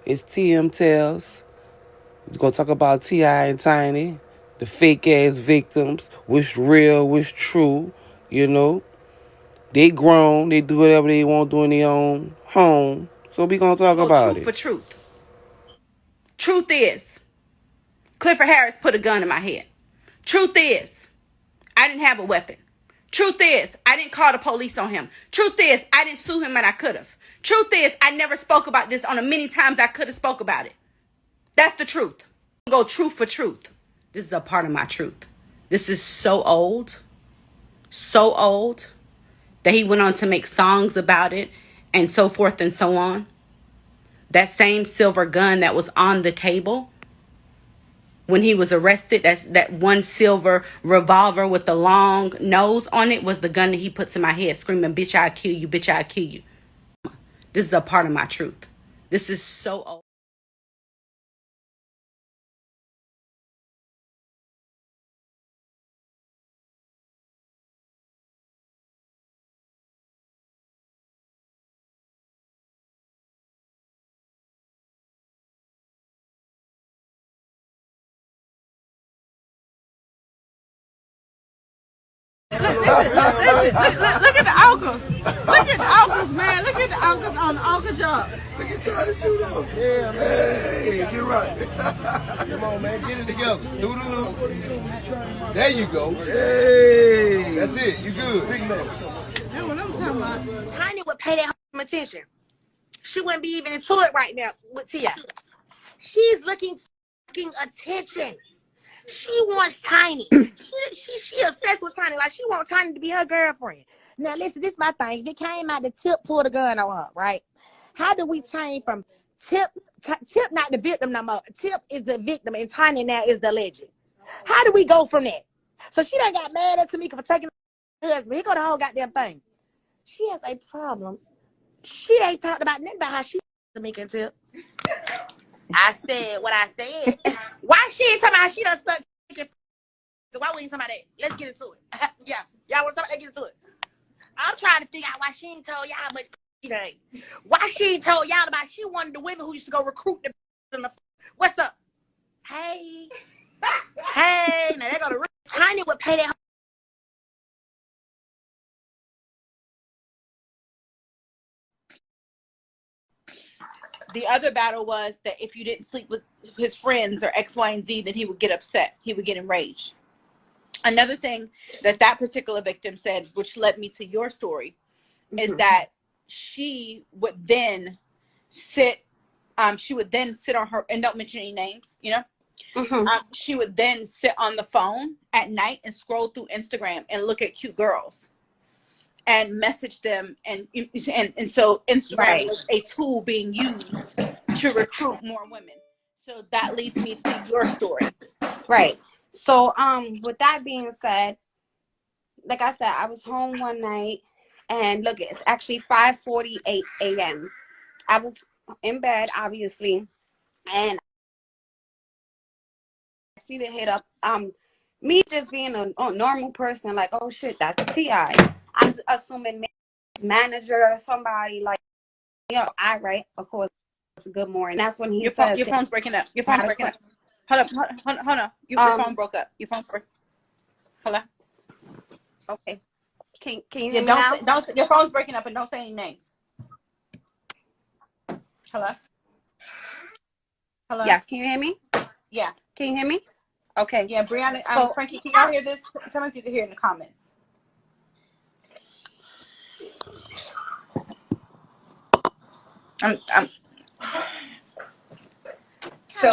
It's TM Tales. We're gonna talk about T.I. and Tiny, the fake ass victims, what's real, what's true, you know. They grown, they do whatever they want to do in their own home. So we gonna talk Go about truth it. for truth. Truth is, Clifford Harris put a gun in my head. Truth is, I didn't have a weapon. Truth is, I didn't call the police on him. Truth is, I didn't sue him and I could have. Truth is, I never spoke about this on the many times I could have spoke about it. That's the truth. Go truth for truth. This is a part of my truth. This is so old that he went on to make songs about it and so forth and so on. That same silver gun that was on the table when he was arrested, that one silver revolver with the long nose on it, was the gun that he put to my head, screaming, "Bitch, I'll kill you, bitch, I'll kill you." This is a part of my truth. This is so old. Look at the uncles. Look at the uncles, man. Look at the uncles on the uncle job. Look at trying to shoot him. Yeah, man. Hey, get right. Come on, man. Get it together. Doo-doo-doo. There you go. Hey. That's it. You good. Big man. That's what I'm talking about. Tiny would pay that attention. She wouldn't be even into it right now with Tia. She's looking fucking attention. She wants Tiny. She obsessed with Tiny. Like, she wants Tiny to be her girlfriend. Now, listen, this is my thing. If it came out, the Tip pulled a gun on her, right? How do we change from Tip not the victim no more? Tip is the victim, and Tiny now is the legend. How do we go from that? So she done got mad at Tamika for taking her husband. Here go the whole goddamn thing. She has a problem. She ain't talked about nothing about how she Tamika and Tip. I said what I said. Why she ain't talking about how she done sucked? So why we ain't talking about that? Let's get into it. Yeah. Y'all want to talk about that? Get into it. I'm trying to figure out why she ain't told y'all how much she done. Why she ain't told y'all about she wanted the women who used to go recruit the what's up? Hey. Hey. Now they go to Tiny would pay that. The other battle was that if you didn't sleep with his friends or X, Y, and Z, then he would get upset. He would get enraged. Another thing that particular victim said, which led me to your story, is that she would then sit on her, and don't mention any names, she would then sit on the phone at night and scroll through Instagram and look at cute girls and message them, and so Instagram was a tool being used to recruit more women. So that leads me to your story. Right. So with that being said, like I said, I was home one night, and look, it's actually 5:48 a.m. I was in bed, obviously, and I see the hit up. Me just being a normal person, like, oh shit, that's T.I. I'm assuming manager or somebody, like, I write, of course, good morning. That's when he says your phone's breaking up. Your phone's breaking up. Hold on. Your phone broke up. Your phone broke. Hello. Okay. Can you hear me now? Don't. Your phone's breaking up, and don't say any names. Hello. Hello. Yes. Can you hear me? Yeah. Can you hear me? Okay. Yeah, Brianna. Frankie, can y'all hear this? Tell me if you can hear it in the comments. So,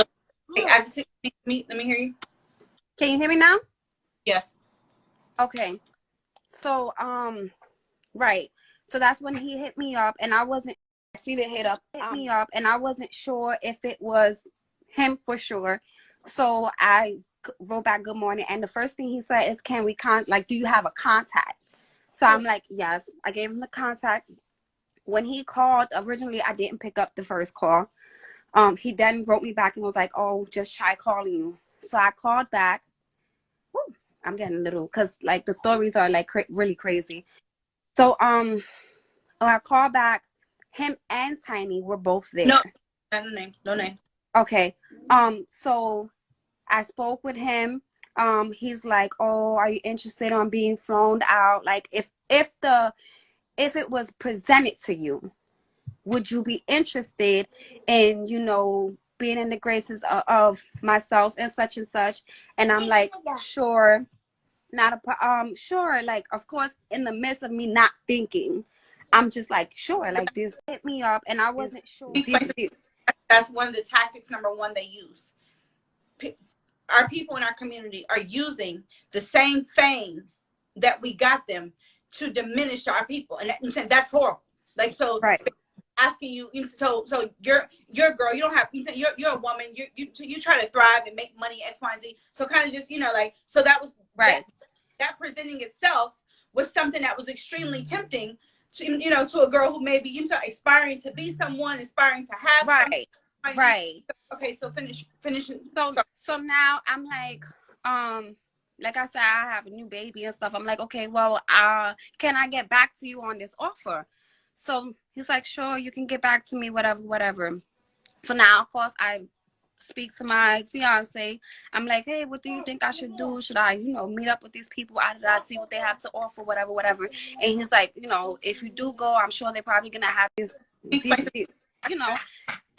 let me hear you. Can you hear me now? Yes. Okay. So, right. So that's when he hit me up, and I wasn't. I see the hit me up, and I wasn't sure if it was him for sure. So I wrote back, "Good morning," and the first thing he said is, "Can we do you have a contact?" So I'm like, "Yes." I gave him the contact. When he called, originally I didn't pick up the first call. He then wrote me back and was like, "Oh, just try calling you." So I called back. Woo, I'm getting a little, because like the stories are like really crazy. So I called back. Him and Tiny were both there. No names. No names. Okay. So I spoke with him. He's like, "Oh, are you interested on being flown out? Like, if it was presented to you, would you be interested in, being in the graces of myself and such and such?" And I'm like, "Sure, not sure." Like, of course, in the midst of me not thinking, I'm just like, "Sure." Like, this hit me up, and I wasn't sure. That's one of the tactics. Number one, they use. Our people in our community are using the same fame that we got them to diminish our people, and that's horrible. Like, so Right. asking you, so you're a girl, you don't have, you're a woman, you try to thrive and make money, X, Y, and Z. So kind of just, like, so that was Right. that presenting itself was something that was extremely tempting to, to a girl who may be, aspiring to be someone, aspiring to have Right. Right. Okay, so finish. So now I'm like I said, I have a new baby and stuff. I'm like, okay, well, can I get back to you on this offer? So he's like, sure, you can get back to me, whatever. So now, of course, I speak to my fiance. I'm like, hey, what do you think I should do? Should I, meet up with these people? I see what they have to offer, whatever. And he's like, if you do go, I'm sure they're probably gonna have these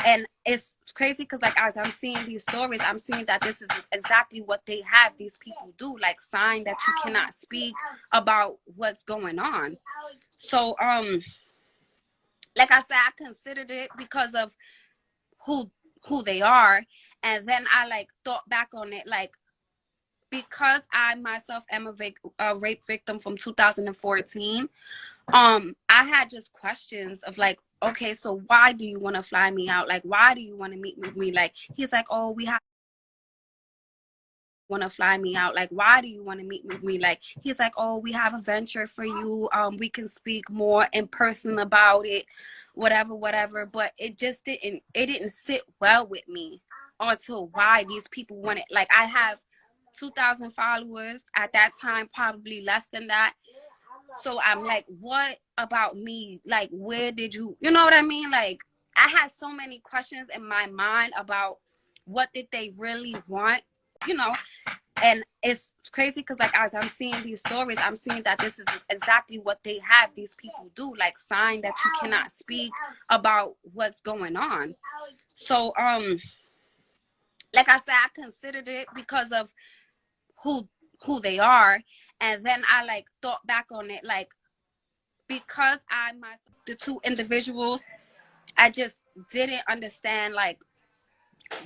and it's crazy because, like, as I'm seeing these stories, I'm seeing that this is exactly what they have these people do, like, sign that you cannot speak about what's going on. So like I said, I considered it because of who they are, and then I like thought back on it, like, because I myself am a rape victim from 2014. I had just questions of like, okay, so why do you want to fly me out? Like, why do you want to meet with me? Like, he's like, oh, we have want to fly me out. Like, why do you want to meet with me? Like, he's like, oh, we have a venture for you. We can speak more in person about it, whatever. But it didn't sit well with me until why these people wanted. Like, I have 2,000 followers at that time, probably less than that. So I'm like, what about me? Like, where did you know what I mean? Like, I had so many questions in my mind about what did they really want, and it's crazy because, like, as I'm seeing these stories, I'm seeing that this is exactly what they have these people do, like, sign that you cannot speak about what's going on. So like I said, I considered it because of who they are, and then I like thought back on it, like, because I myself, the two individuals, I just didn't understand, like,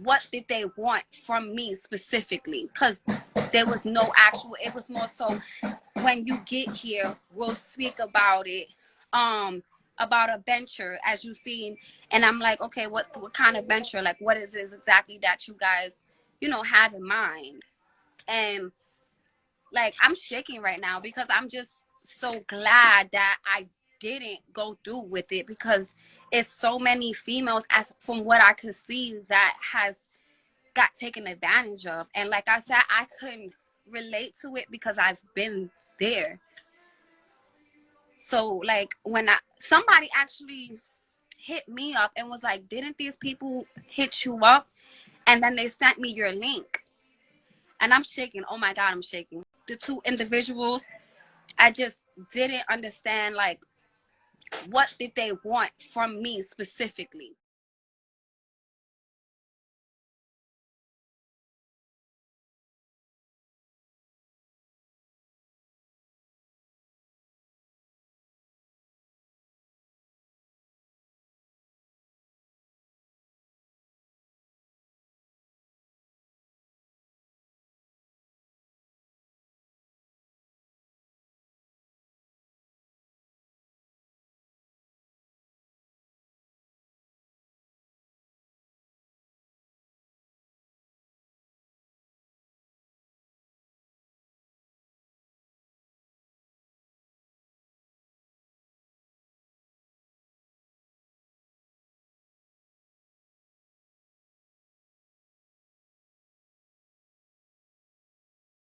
what did they want from me specifically, because there was no actual, it was more so, when you get here, we'll speak about it, about a venture, as you've seen. And I'm like, okay, what kind of venture? Like, what is it exactly that you guys, have in mind? And, like, I'm shaking right now because I'm just so glad that I didn't go through with it, because it's so many females, as from what I could see, that has got taken advantage of. And like I said, I couldn't relate to it because I've been there. So, like, when somebody actually hit me up and was like, didn't these people hit you up? And then they sent me your link. And I'm shaking. Oh my God, I'm shaking. The two individuals, I just didn't understand, like, what did they want from me specifically?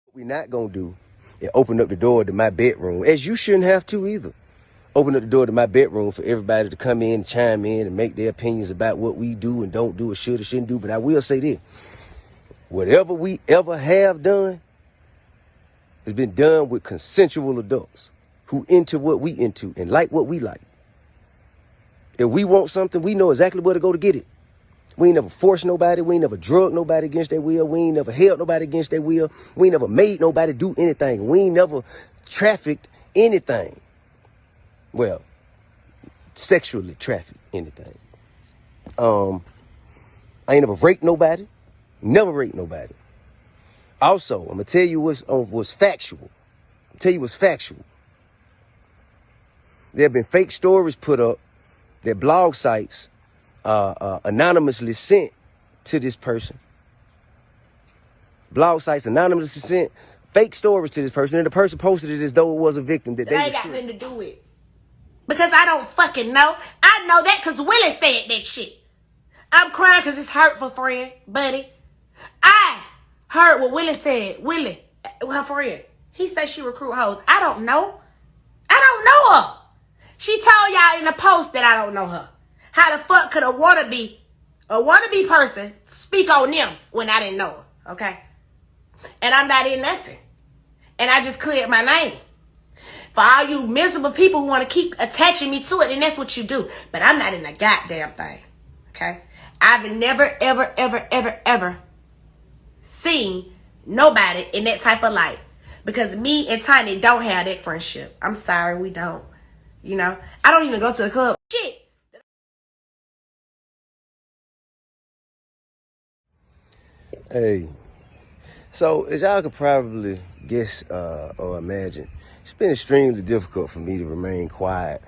What we not gonna do is open up the door to my bedroom, as you shouldn't have to either. open up the door to my bedroom for everybody to come in and chime in and make their opinions about what we do and don't do or should or shouldn't do. But I will say this. Whatever we ever have done has been done with consensual adults who into what we into and like what we like. If we want something, we know exactly where to go to get it. We ain't never forced nobody. We ain't never drugged nobody against their will. We ain't never held nobody against their will. We ain't never made nobody do anything. We ain't never trafficked anything. Well, sexually trafficked anything. I ain't never raped nobody. Never raped nobody. Also, I'm gonna tell you what's factual. There have been fake stories put up that blog sites anonymously sent to this person. Blog sites anonymously sent fake stories to this person, and the person posted it as though it was a victim that they ain't got nothing to do with it. Because I don't fucking know. I know that because Willie said that shit. I'm crying because it's hurtful, friend, buddy. I heard what Willie said. Willie, her friend. He said she recruit hoes. I don't know. I don't know her. She told y'all in the post that I don't know her. How the fuck could a wannabe person speak on them when I didn't know her? Okay? And I'm not in nothing. And I just cleared my name. For all you miserable people who want to keep attaching me to it, and that's what you do. But I'm not in a goddamn thing. Okay? I've never, ever, ever, ever, ever seen nobody in that type of light. Because me and Tiny don't have that friendship. I'm sorry, we don't. You know? I don't even go to the club. Shit. Hey, so as y'all could probably guess or imagine, it's been extremely difficult for me to remain quiet